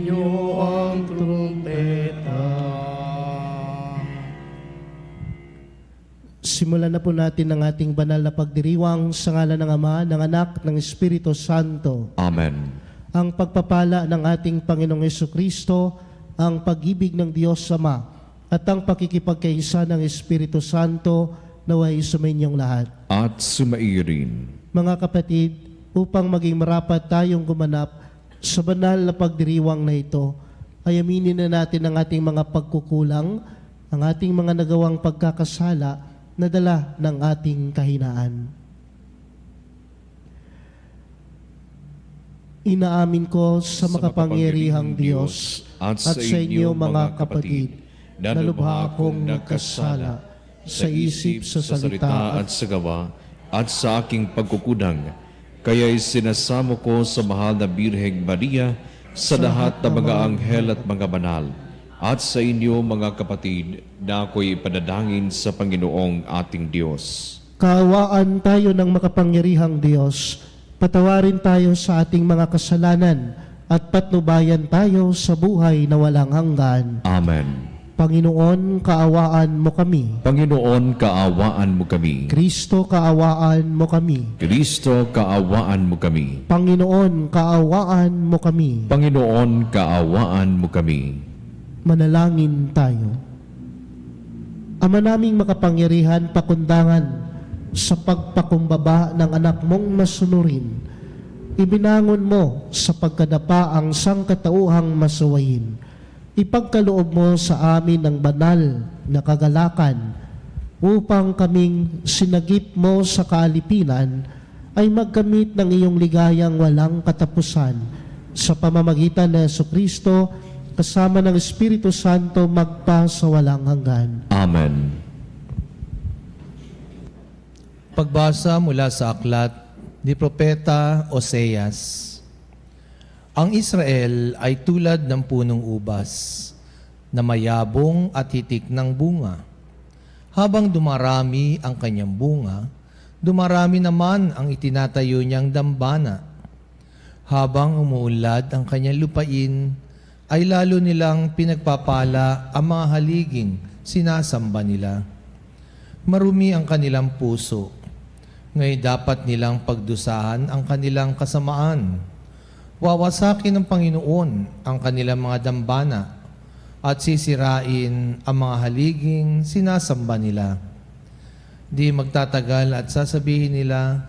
Inyo ang trumpeta. Simulan na po natin ang ating banal na pagdiriwang sa ngalan ng Ama, ng Anak, ng Espiritu Santo. Amen. Ang pagpapala ng ating Panginoong Jesucristo, ang pag-ibig ng Diyos Ama, at ang pakikipagkaisa ng Espiritu Santo naway sumainyong lahat. At sumairin. Mga kapatid, upang maging marapat tayong gumanap sa banal na pagdiriwang na ito, ay aminin na natin ang ating mga pagkukulang, ang ating mga nagawang pagkakasala na dala ng ating kahinaan. Inaamin ko sa makapangyarihang Diyos at sa inyo mga kapatid na lubha akong nagkasala sa isip, sa salita at sa gawa at sa aking pagkukulang. Kaya'y sinasamo ko sa mahal na Birheng Maria, sa lahat ng mga anghel at mga banal, at sa inyo mga kapatid na ako'y ipanalangin sa Panginoong ating Diyos. Kaawaan tayo ng makapangyarihang Diyos, patawarin tayo sa ating mga kasalanan, at patnubayan tayo sa buhay na walang hanggan. Amen. Panginoon, kaawaan mo kami. Panginoon, kaawaan mo kami. Kristo, kaawaan mo kami. Kristo, kaawaan mo kami. Panginoon, kaawaan mo kami. Panginoon, kaawaan mo kami. Manalangin tayo. Ama naming makapangyarihan, pakundangan sa pagpakumbaba ng anak mong masunurin, ibinangon mo sa pagkadapa ang sangkatauhang masuwayin. Ipagkaloob mo sa amin ang banal na kagalakan upang kaming sinagip mo sa kaalipinan ay magkamit ng iyong ligayang walang katapusan sa pamamagitan ng Jesucristo kasama ng Espiritu Santo magpa sa walang hanggan. Amen. Pagbasa mula sa aklat ni Propeta Oseas. Ang Israel ay tulad ng punong ubas na mayabong at hitik ng bunga. Habang dumarami ang kanyang bunga, dumarami naman ang itinatayo niyang dambana. Habang umuunlad ang kanyang lupain, ay lalo nilang pinagpapala ang mga haliging sinasamba nila. Marumi ang kanilang puso, ngayon dapat nilang pagdusahan ang kanilang kasamaan. Wawasakin ng Panginoon ang kanilang mga dambana at sisirain ang mga haliging sinasamba nila. Di magtatagal at sasabihin nila,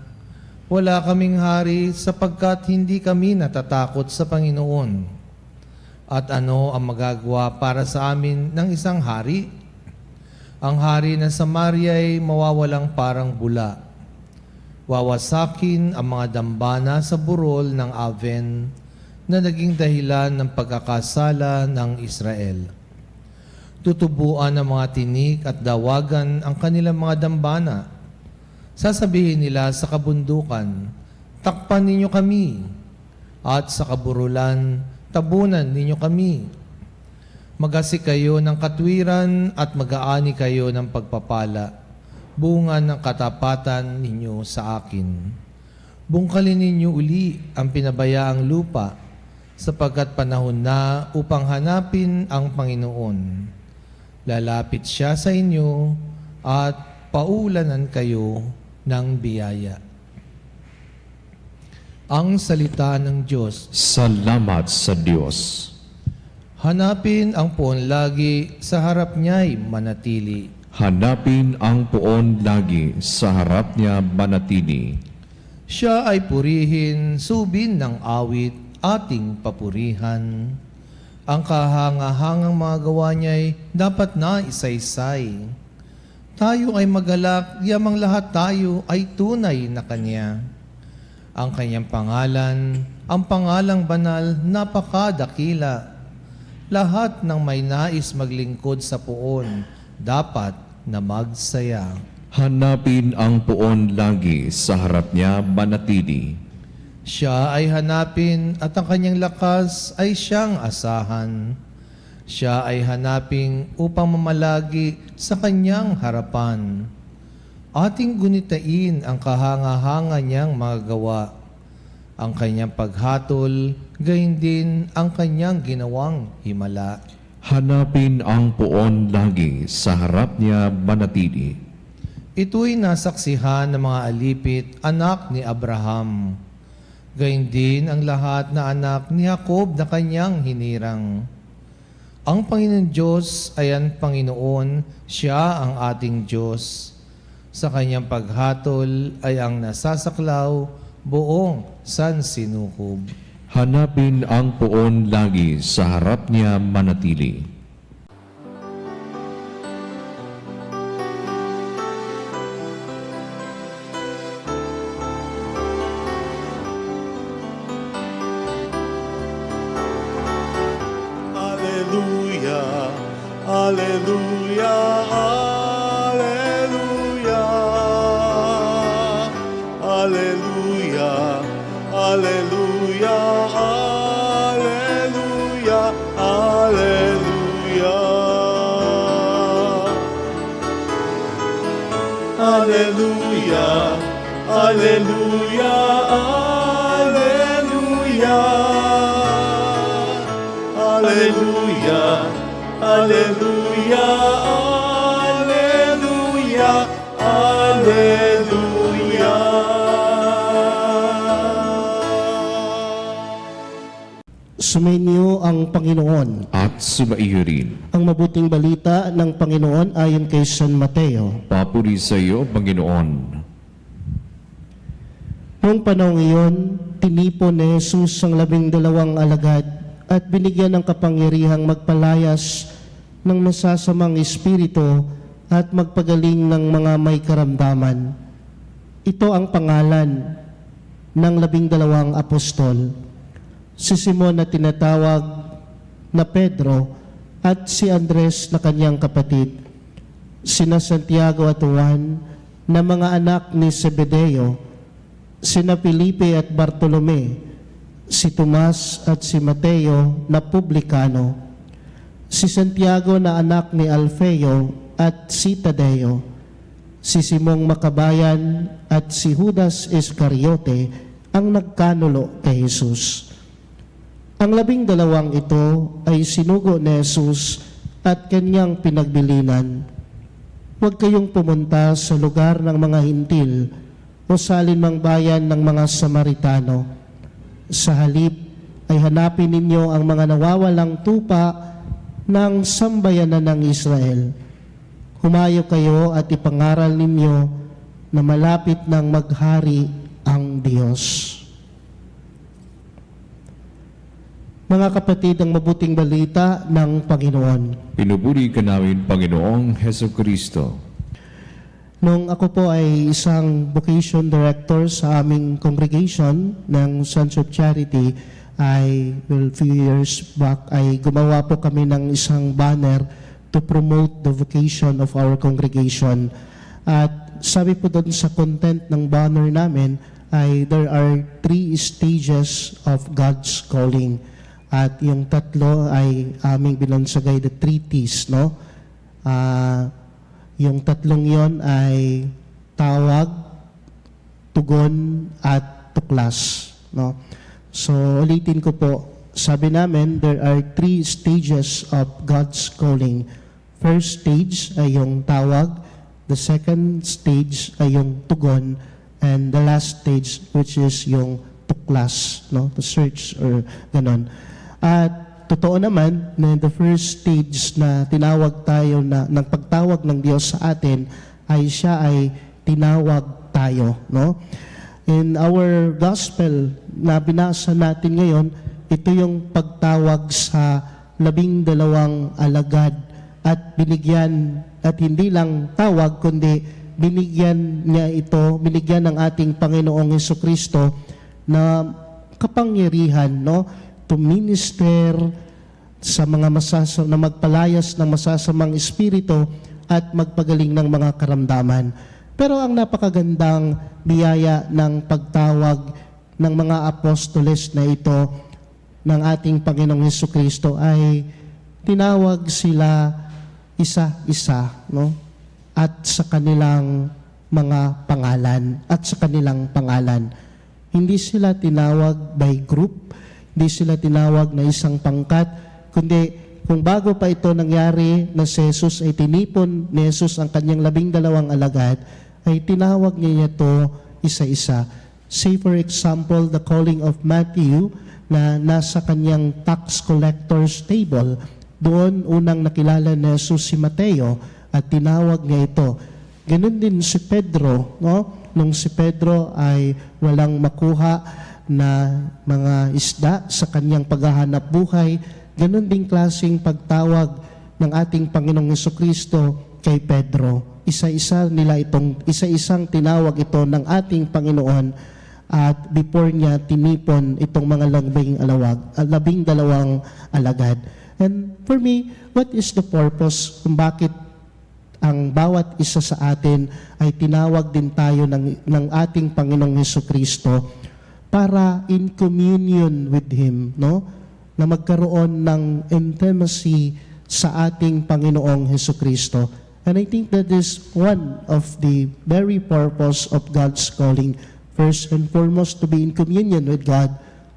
wala kaming hari sapagkat hindi kami natatakot sa Panginoon. At ano ang magagawa para sa amin ng isang hari? Ang hari ng Samaria ay mawawalang parang bula. Wawasakin ang mga dambana sa burol ng Aven na naging dahilan ng pagkakasala ng Israel. Tutubuan ng mga tinik at dawagan ang kanilang mga dambana. Sasabihin nila sa kabundukan, takpan ninyo kami, at sa kaburulan, tabunan ninyo kami. Magasik kayo ng katwiran at mag-aani kayo ng pagpapala. Bunga ng katapatan ninyo sa akin. Bungkalin ninyo uli ang pinabayaang lupa sapagkat panahon na upang hanapin ang Panginoon. Lalapit siya sa inyo at paulanan kayo ng biyaya. Ang salita ng Diyos. Salamat sa Diyos. Hanapin ang puon lagi, sa harap niya'y manatili. Hanapin ang poon lagi, sa harap niya manatili. Siya ay purihin, subin ng awit, ating papurihan. Ang kahangahangang mga gawa niya'y dapat na isaysay. Tayo ay magalak, yamang lahat tayo ay tunay na Kanya. Ang Kanyang pangalan, ang pangalang banal, napakadakila. Lahat ng may nais maglingkod sa poon, dapat na magsaya. Hanapin ang poon lagi, sa harap niya manatili. Siya ay hanapin at ang kanyang lakas ay siyang asahan. Siya ay hanapin upang mamalagi sa kanyang harapan. Ating gunitain ang kahanga-hanga niyang mga gawa ang kanyang paghatol, gayon din ang kanyang ginawang himala. Hanapin ang poon lagi, sa harap niya manatili. Ito'y nasaksihan ng mga alipit, anak ni Abraham. Gayon din ang lahat na anak ni Jacob na kanyang hinirang. Ang Panginoon Diyos ay ang Panginoon, siya ang ating Diyos. Sa kanyang paghatol ay ang nasasaklaw buong sansinukob. Hanapin ang poon lagi, sa harap niya manatili. Alleluia, alleluia, alleluia, alleluia, alleluia, alleluia, alleluia. Alleluia, alleluia, alleluia. Alleluia, alleluia, alleluia, alleluia. Sumainyo ang Panginoon. At sumaiyo rin. Ang mabuting balita ng Panginoon ayon kay San Mateo. Papuri sa iyo, Panginoon. Noong panahon iyon, tinipon ni Jesus ang 12 alagad at binigyan ng kapangyarihang magpalayas ng masasamang espiritu at magpagaling ng mga may karamdaman. Ito ang pangalan ng 12 apostol. Si Simon na tinatawag na Pedro at si Andres na kanyang kapatid. Sina Santiago at Juan na mga anak ni Zebedeo, sina Felipe at Bartolome, si Tomas at si Mateo na publikano, si Santiago na anak ni Alfeo at si Tadeo, si Simong Makabayan at si Judas Iscariote ang nagkanulo kay Jesus. Ang 12 ito ay sinugo ni Jesus at kanyang pinagbilinan. Huwag kayong pumunta sa lugar ng mga hintil o sa alinmang bayan ng mga Samaritano. Sa halip ay hanapin ninyo ang mga nawawalang tupa ng sambayanan ng Israel. Humayo kayo at ipangaral ninyo na malapit ng maghari ang Diyos. Mga kapatid, ang mabuting balita ng Panginoon. Pinupuri ka namin, Panginoong Heso Kristo. Nung ako po ay isang vocation director sa aming congregation ng Sons of Charity, few years back, ay gumawa po kami ng isang banner to promote the vocation of our congregation. At sabi po doon sa content ng banner namin ay there are 3 stages of God's calling. At yung tatlo ay aming binonsagay, the 3 T's, no? Yung tatlong yon ay tawag, tugon, at tuklas, no? So, ulitin ko po, sabi namin, there are 3 stages of God's calling. First stage ay yung tawag, the second stage ay yung tugon, and the last stage which is yung tuklas, no? To search or ganon. At totoo naman na the first stage na tinawag tayo na ng pagtawag ng Diyos sa atin ay siya ay tinawag tayo, no? In our gospel na binasa natin ngayon, ito yung pagtawag sa 12 alagad at binigyan, at hindi lang tawag kundi binigyan ng ating Panginoong Hesukristo na kapangyarihan, no? To minister sa mga na magpalayas ng masasamang espiritu at magpagaling ng mga karamdaman. Pero ang napakagandang biyaya ng pagtawag ng mga apostoles na ito ng ating Panginoong Hesukristo ay tinawag sila isa-isa, no? At sa kanilang mga pangalan, Hindi sila tinawag by group, hindi sila tinawag na isang pangkat, kundi kung bago pa ito nangyari na si Jesus ay tinipon ni Jesus ang kanyang 12 alagad, ay tinawag niya ito isa-isa. Say for example, the calling of Matthew na nasa kanyang tax collector's table. Doon unang nakilala ni Jesus si Mateo at tinawag niya ito. Ganun din si Pedro, no? Nung si Pedro ay walang makuha na mga isda sa kanyang paghahanap buhay, ganun din klaseng pagtawag ng ating Panginoong Jesucristo kay Pedro. Isa-isang tinawag ito ng ating Panginoon at before niya tinipon itong mga 12 alagad. And for me, what is the purpose kung bakit ang bawat isa sa atin ay tinawag din tayo ng ating Panginoong Jesucristo para in communion with Him, no? Na magkaroon ng intimacy sa ating Panginoong Jesucristo. And I think that is one of the very purpose of God's calling. First and foremost, to be in communion with God.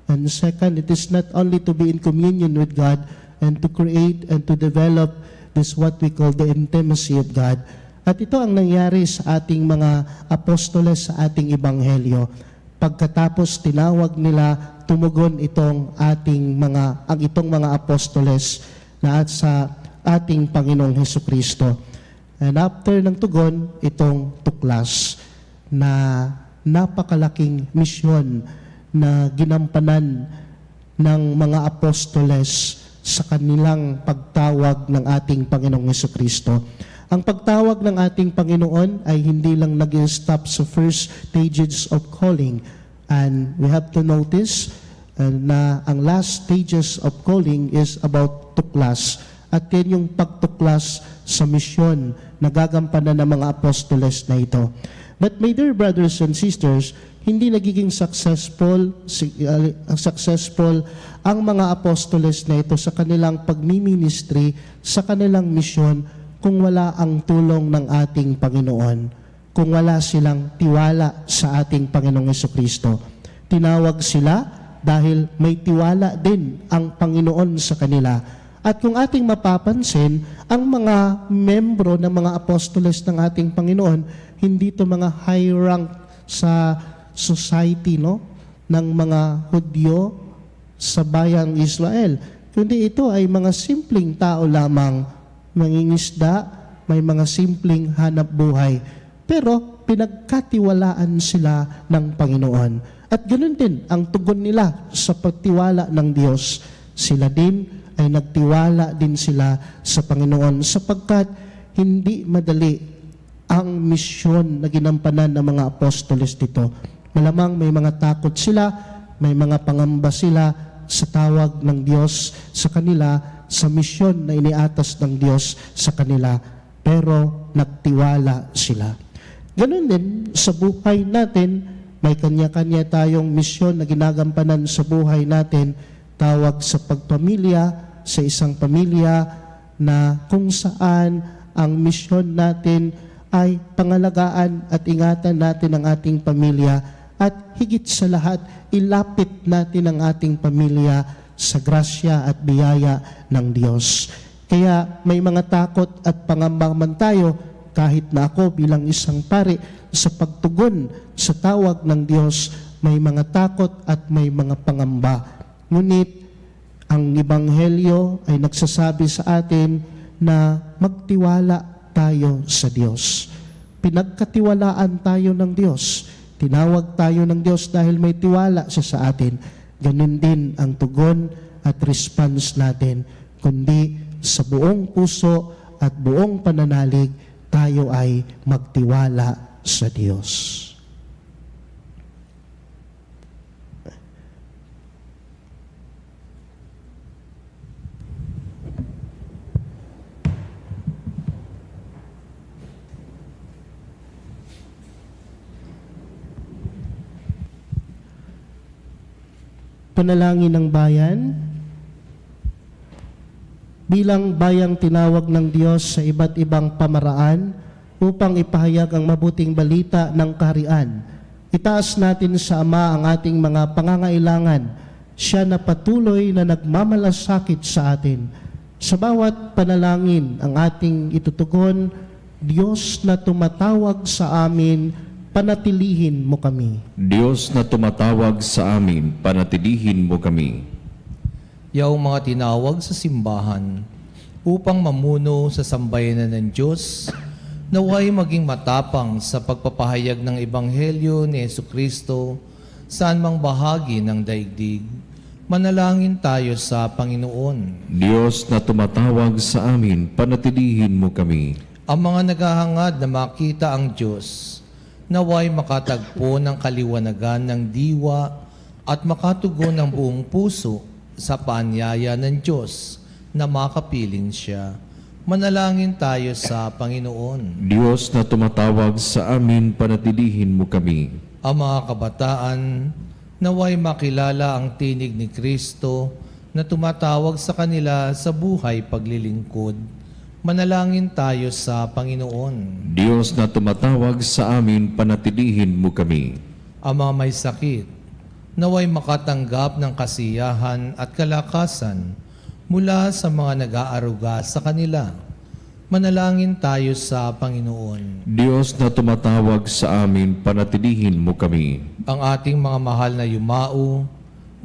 And second, it is not only to be in communion with God and to create and to develop this what we call the intimacy of God. At ito ang nangyari sa ating mga apostoles sa ating ebanghelyo. Pagkatapos tinawag nila, tumugon itong mga apostoles na at sa ating Panginoong Hesukristo. And after ng tugon, itong tuklas na napakalaking misyon na ginampanan ng mga apostoles sa kanilang pagtawag ng ating Panginoong Hesukristo. Ang pagtawag ng ating Panginoon ay hindi lang nag-stop sa first stages of calling. And we have to notice na ang last stages of calling is about tuklas. At yan yung pagtuklas sa misyon na gagampanan ng mga apostoles na ito. But my dear brothers and sisters, hindi nagiging successful ang mga apostoles na ito sa kanilang pagmiministry, sa kanilang misyon, kung wala ang tulong ng ating Panginoon, kung wala silang tiwala sa ating Panginoong Hesukristo. Tinawag sila dahil may tiwala din ang Panginoon sa kanila. At kung ating mapapansin, ang mga membro ng mga apostoles ng ating Panginoon, hindi ito mga high rank sa society, no, ng mga Hudyo sa bayang Israel. Kundi ito ay mga simpleng tao lamang, mangingisda, may mga simpleng hanap buhay. Pero pinagkatiwalaan sila ng Panginoon. At ganoon din ang tugon nila sa pagtiwala ng Diyos. Sila din ay nagtiwala din sila sa Panginoon sapagkat hindi madali ang misyon na ginampanan ng mga apostoles dito. Malamang may mga takot sila, may mga pangamba sila sa tawag ng Diyos sa kanila, sa misyon na iniatas ng Diyos sa kanila, pero nagtiwala sila. Ganon din sa buhay natin, may kanya-kanya tayong misyon na ginagampanan sa buhay natin, tawag sa pagpamilya, sa isang pamilya na kung saan ang misyon natin ay pangalagaan at ingatan natin ang ating pamilya at higit sa lahat, ilapit natin ang ating pamilya sa grasya at biyaya ng Diyos. Kaya may mga takot at pangamba man tayo, kahit na ako bilang isang pari, sa pagtugon sa tawag ng Diyos, may mga takot at may mga pangamba. Ngunit, ang Ebanghelyo ay nagsasabi sa atin na magtiwala tayo sa Diyos. Pinagkatiwalaan tayo ng Diyos. Tinawag tayo ng Diyos dahil may tiwala siya sa atin. Ganun din ang tugon at response natin. Kundi sa buong puso at buong pananalig, tayo ay magtiwala sa Diyos. Panalangin ng bayan. Bilang bayang tinawag ng Diyos sa iba't ibang pamaraan upang ipahayag ang mabuting balita ng kaharian, Itaas natin sa Ama ang ating mga pangangailangan. Siya na patuloy na nagmamalasakit sa atin. Sa bawat panalangin ang ating itutugon, Diyos na tumatawag sa amin, panatilihin mo kami. Diyos na tumatawag sa amin, panatilihin mo kami. Yaw mga tinawag sa simbahan upang mamuno sa sambayanan ng Diyos, naway maging matapang sa pagpapahayag ng Ebanghelyo ni Jesucristo saan mang bahagi ng daigdig. Manalangin tayo sa Panginoon. Diyos na tumatawag sa amin, panatilihin mo kami. Ang mga naghahangad na makita ang Diyos, naway makatagpo ng kaliwanagan ng diwa at makatugon ng buong puso sa paanyaya ng Diyos na makapiling siya. Manalangin tayo sa Panginoon. Diyos na tumatawag sa amin, panatilihin mo kami. Ang mga kabataan, naway makilala ang tinig ni Kristo na tumatawag sa kanila sa buhay paglilingkod. Manalangin tayo sa Panginoon. Diyos na tumatawag sa amin, panatilihin mo kami. Ang mga may sakit, naway makatanggap ng kasiyahan at kalakasan mula sa mga nag-aaruga sa kanila. Manalangin tayo sa Panginoon. Diyos na tumatawag sa amin, panatilihin mo kami. Ang ating mga mahal na yumao,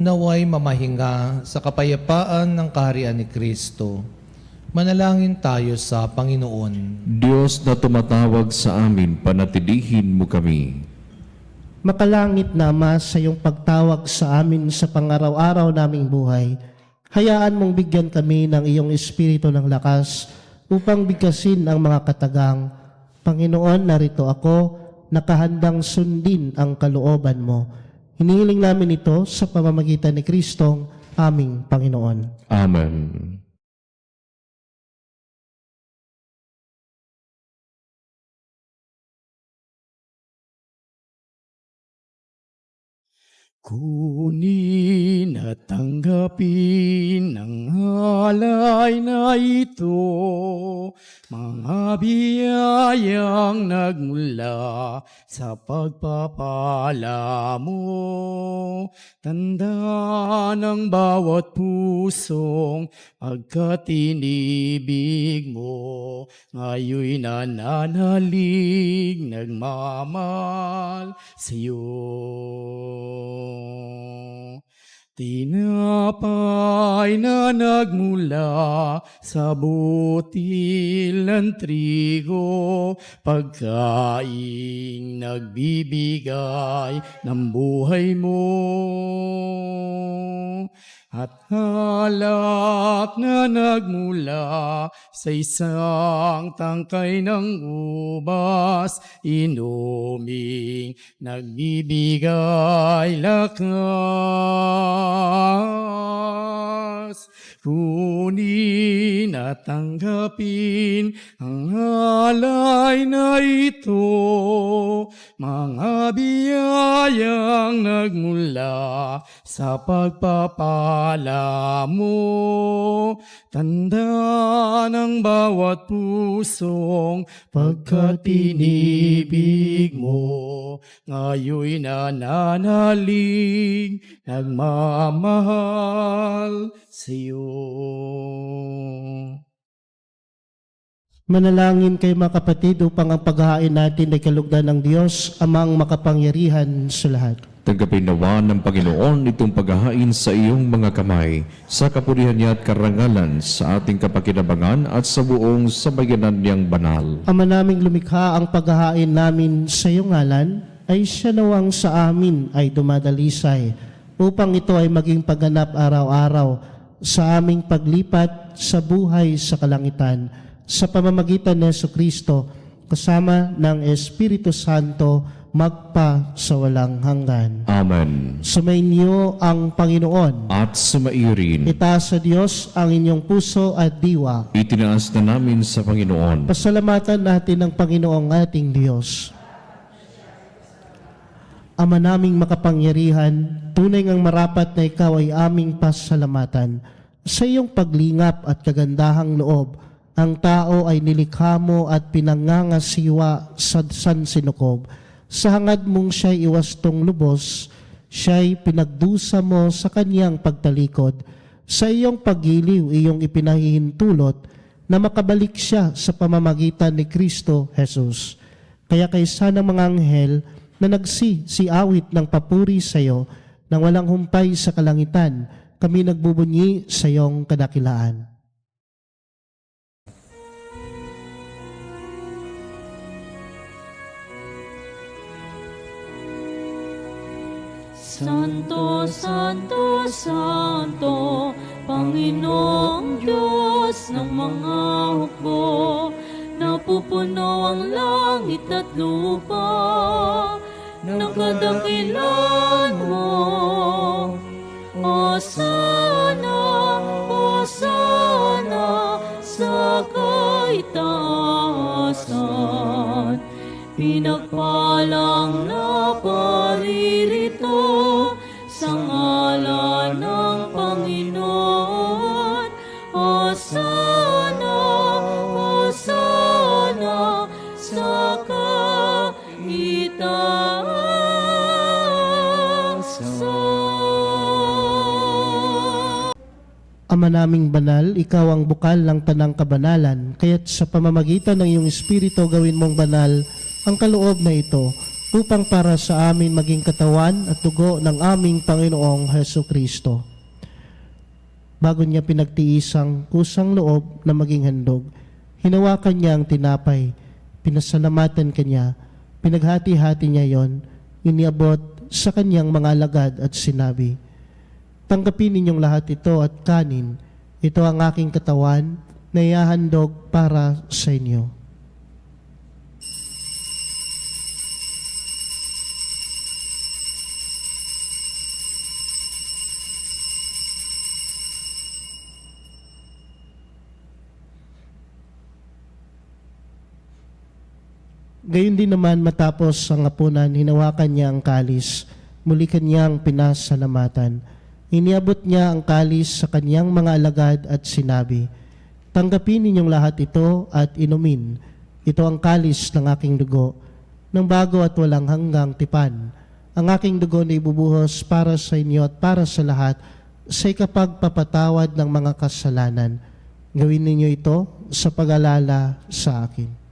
naway mamahinga sa kapayapaan ng kaharian ni Kristo. Manalangin tayo sa Panginoon. Diyos na tumatawag sa amin, panatilihin mo kami. Makalangit na Ama, sa iyong pagtawag sa amin sa pangaraw-araw naming buhay, hayaan mong bigyan kami ng iyong espiritu ng lakas upang bigkasin ang mga katagang. Panginoon, narito ako, nakahandang sundin ang kalooban mo. Hinihiling namin ito sa pamamagitan ni Kristong aming Panginoon. Amen. Kunin at tanggapin ang alay na ito, mga biyayang nagmula sa pagpapala mo. Tanda ng bawat pusong pagkatinibig mo, ngayon nananalig, nagmamahal sa'yo. Tinapay na nagmula sa butil ng trigo, pagkain nagbibigay ng buhay mo. At halak na nagmula sa isang tangkay ng ubas, inuming nagbibigay lakas. Kunin at tanggapin ang alay na ito, mga biyayang nagmula sa pagpapala mo. Tanda ng bawat pusong pagkatinibig mo, ngayon nananalig, nagmamahal sa'yo. Manalangin kayo mga kapatid upang ang paghahain natin ay kalugdan ng Diyos, amang makapangyarihan sa lahat. Tanggapin nawa ng Panginoon itong paghahain sa iyong mga kamay, sa kapurihan niya at karangalan, sa ating kapakinabangan at sa buong sambayanan niyang banal. Ama naming lumikha, ang paghahain namin sa iyong ngalan ay siya nawang sa amin ay dumadalisay, upang ito ay maging pagganap araw-araw sa aming paglipat sa buhay sa kalangitan, sa pamamagitan ni Jesucristo, kasama ng Espiritu Santo, magpa sa walang hanggan. Amen. Sumainyo ang Panginoon. At sumairin, Itaas sa Diyos ang inyong puso at diwa. itinaas na namin sa Panginoon. Pasalamatan natin ang Panginoong ating Diyos. Ama naming makapangyarihan, tunay ngang marapat na ikaw ay aming pasalamatan. Sa iyong paglingap at kagandahang loob, ang tao ay nilikha mo at pinangangasiwa sa sansinukob. Sa hangad mong siya'y iwastong lubos, siya'y pinagdusa mo sa kanyang pagtalikod. Sa iyong paggiliw, iyong ipinahihintulot na makabalik siya sa pamamagitan ni Kristo Jesus. Kaya kaysa ng mga anghel na nagsisiawit ng papuri sa iyo nang walang humpay sa kalangitan, kami nagbubunyi sa iyong kadakilaan. Santo, Santo, Santo, Panginoong Diyos ng mga hukbo, napupuno ang langit at lupa ng kadakilan mo. Hosana, Hosana sa kaitaasan. Pinagpalang na paririto sa ngalan ng Panginoon. Hosana, Hosana sa kaitaasan. Ama naming banal, ikaw ang bukal ng tanang kabanalan, kaya't sa pamamagitan ng iyong Espiritu gawin mong banal ang kaloob na ito upang para sa amin maging katawan at dugo ng aming Panginoong Heso Kristo. Bago niya pinagtiis ang kusang loob na maging handog, hinawakan niya ang tinapay, pinasalamatan kanya, pinaghati-hati niya yon, iniabot sa kanyang mga alagad at sinabi, "Tanggapin ninyong lahat ito at kanin, ito ang aking katawan na ihahandog para sa inyo." Gayon din naman matapos ang hapunan, hinawakan niya ang kalis, muli kanyang pinasalamatan. Iniabot niya ang kalis sa kanyang mga alagad at sinabi, "Tanggapin ninyong lahat ito at inumin. Ito ang kalis ng aking dugo, ng bago at walang hanggang tipan. Ang aking dugo na ibubuhos para sa inyo at para sa lahat sa ikapagpapatawad ng mga kasalanan. Gawin ninyo ito sa pag-alala sa akin."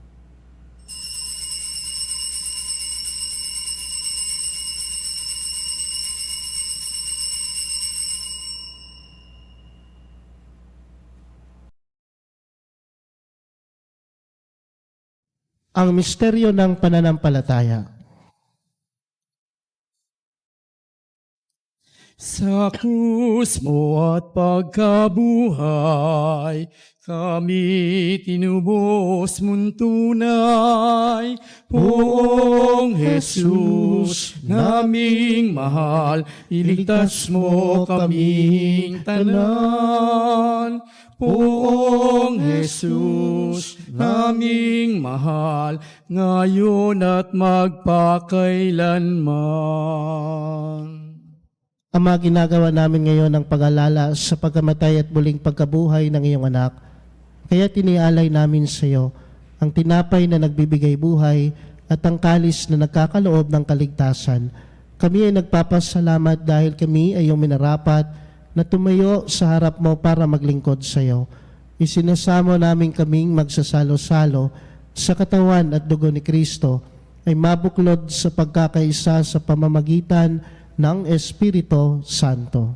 Ang misteryo ng pananampalataya. Sa krus mo at pagkabuhay, kami tinubos mong tunay. Poong Jesus, naming mahal, iligtas mo kaming tanan. Poong Jesus, naming mahal, ngayon at magpakailanman. Ama, ginagawa namin ngayon ang pag-alala sa pagkamatay at muling pagkabuhay ng iyong anak. Kaya tinialay namin sa iyo ang tinapay na nagbibigay buhay at ang kalis na nagkakaloob ng kaligtasan. Kami ay nagpapasalamat dahil kami ay iyong minarapat na tumayo sa harap mo para maglingkod sa iyo. Isinasamo namin kaming magsasalo-salo sa katawan at dugo ni Kristo ay mabuklod sa pagkakaisa sa pamamagitan ng Espiritu Santo.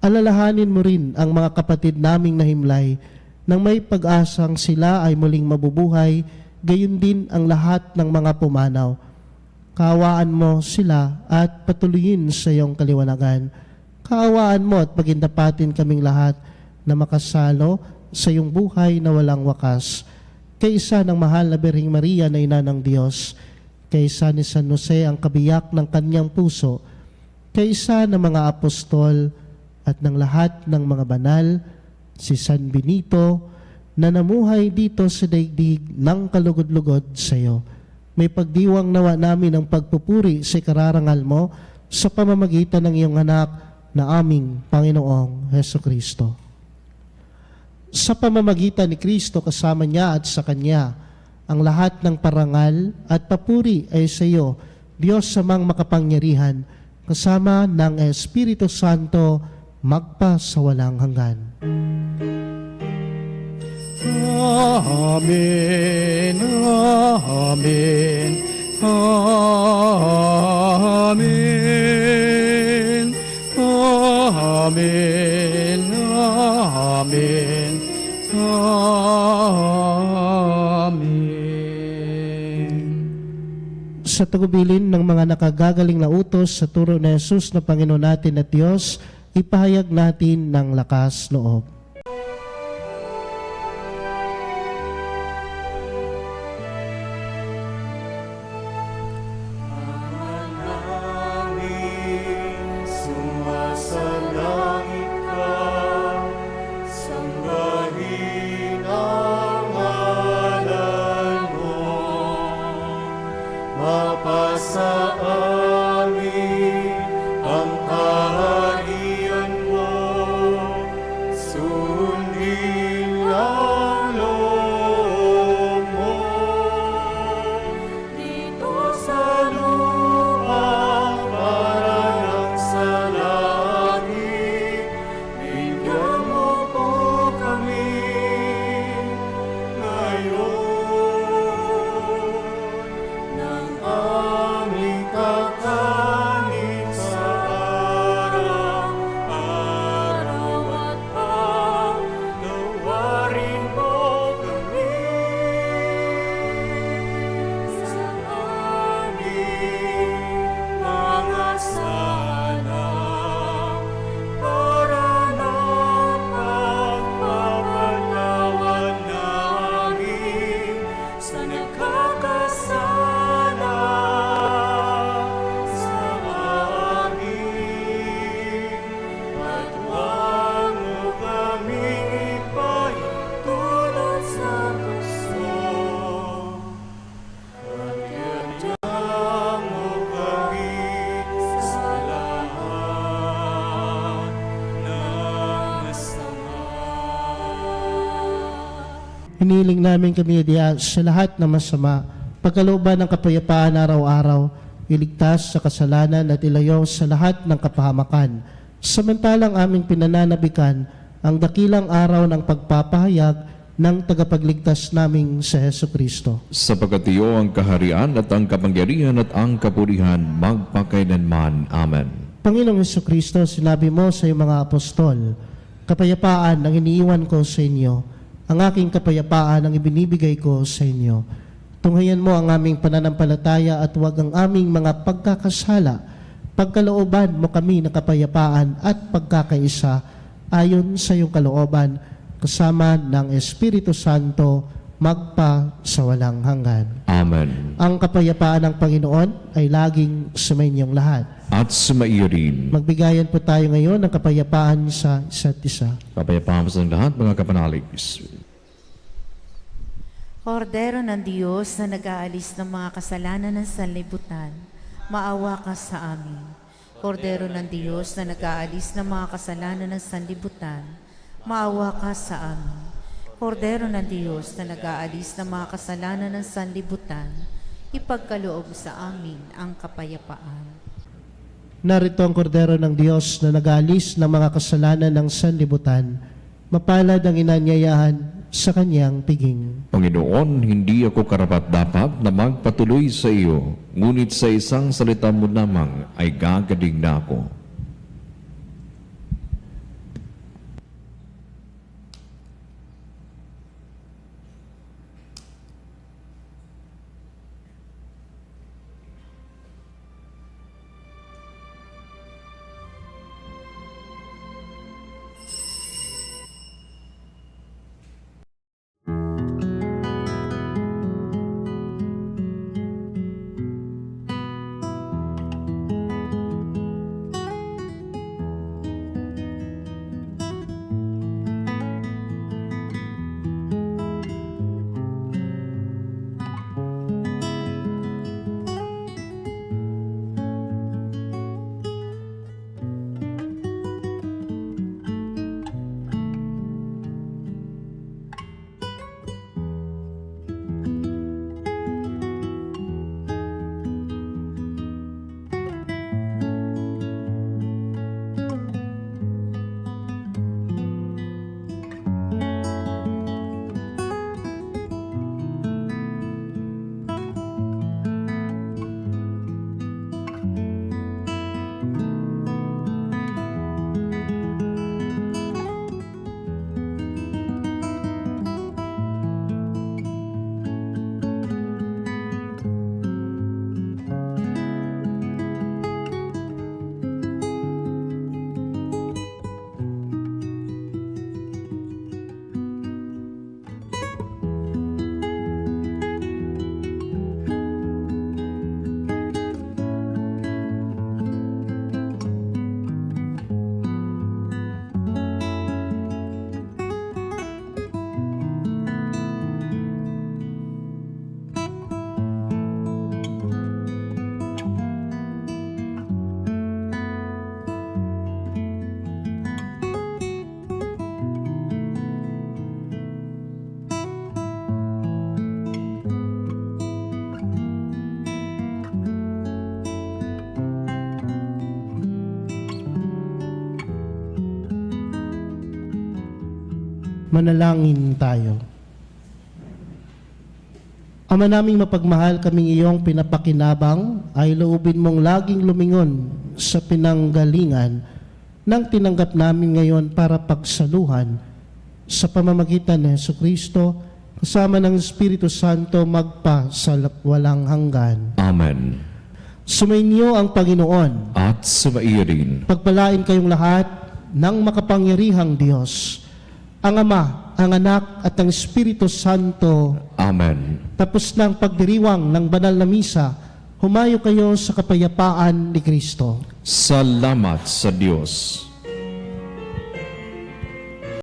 Alalahanin mo rin ang mga kapatid naming nahimlay nang may pag-asang sila ay muling mabubuhay, gayon din ang lahat ng mga pumanaw. Kaawaan mo sila at patuloyin sa iyong kaliwanagan. Kaawaan mo at pagindapatin kaming lahat na makasalo sa iyong buhay na walang wakas. Kaysa ng mahal na Birheng Maria na ina ng Diyos, kaysa ni San Jose ang kabiyak ng kanyang puso, kaysa ng mga apostol at ng lahat ng mga banal, si San Benito na namuhay dito sa daigdig ng kalugod-lugod sa iyo. May pagdiwang nawa namin ang pagpupuri sa kararangal mo sa pamamagitan ng iyong anak na aming Panginoong Hesukristo. Sa pamamagitan ni Kristo kasama niya at sa Kanya, ang lahat ng parangal at papuri ay sa iyo, Diyos samang makapangyarihan, kasama ng Espiritu Santo, magpa sa walang hanggan. Amen, amen, amen, amen, amen, amen. Sa tagubilin ng mga nakagagaling na utos sa turo ni Jesus na Panginoon natin at Diyos, ipahayag natin ng lakas loob. Sumasalangit ka, sambahin ang ngalan mo. Mapasa amin ang kaharian mo, sundin ang loob mo. Dito sa lupa, parang sa langit, bigyan mo po kami ngayon ng aming kakanin sa araw-araw at pagnawarin mo kami sa aming mga sala para napagpapatawan namin sa nagkakasala sa amin. At huwag mo kaming ipahintulot sa puso, at iadya mo kami sa lahat ng masama. Hiniling namin kami diya sa lahat ng masama, pagkalooban ng kapayapaan araw-araw, iligtas sa kasalanan at ilayo sa lahat ng kapahamakan. Samantalang aming pinananabikan ang dakilang araw ng pagpapahayag ng tagapagligtas naming sa Heso Kristo. Sapagkat iyo ang kaharian at ang kapangyarihan at ang kapurihan magpakailanman. Amen. Panginoong Heso Kristo, sinabi mo sa iyong mga apostol, kapayapaan ang iniiwan ko sa inyo, ang aking kapayapaan ang ibinibigay ko sa inyo. Tunghayan mo ang aming pananampalataya at huwag ang aming mga pagkakasala. Pagkalooban mo kami ng kapayapaan at pagkakaisa ayon sa iyong kalooban, kasama ng Espiritu Santo, magpa sa walang hanggan. Amen. Ang kapayapaan ng Panginoon ay laging sumayinyong lahat. At sumaiyo rin. Magbigayan po tayo ngayon ng kapayapaan sa isa't isa. Kapayapaan sa lahat, mga kapanalig. Kordero ng Diyos na nag-aalis ng mga kasalanan ng sanlibutan, maawa ka sa amin. Kordero ng Diyos na nag-aalis ng mga kasalanan ng sanlibutan, maawa ka sa amin. Kordero ng Diyos na nag-aalis ng mga kasalanan ng sanlibutan, ipagkaloob sa amin ang kapayapaan. Narito ang kordero ng Diyos na nag-aalis ng mga kasalanan ng sanlibutan, mapalad ang inanyayahan sa kanyang piging. Panginoon, hindi ako karapat-dapat na magpatuloy sa iyo, ngunit sa isang salita mo lamang ay gagaling na ako. Manalangin tayo. Ama naming mapagmahal, kaming iyong pinapakinabang ay loobin mong laging lumingon sa pinanggalingan ng tinanggap namin ngayon para pagsaluhan sa pamamagitan ni Jesucristo kasama ng Espiritu Santo magpa sa walang hanggan. Amen. Sumainyo ang Panginoon. At sumaiyo rin. Pagpalain kayong lahat ng makapangyarihang Diyos, ang Ama, ang Anak at ang Espiritu Santo. Amen. Tapos ng pagdiriwang ng banal na misa, humayo kayo sa kapayapaan ni Kristo. Salamat sa Diyos.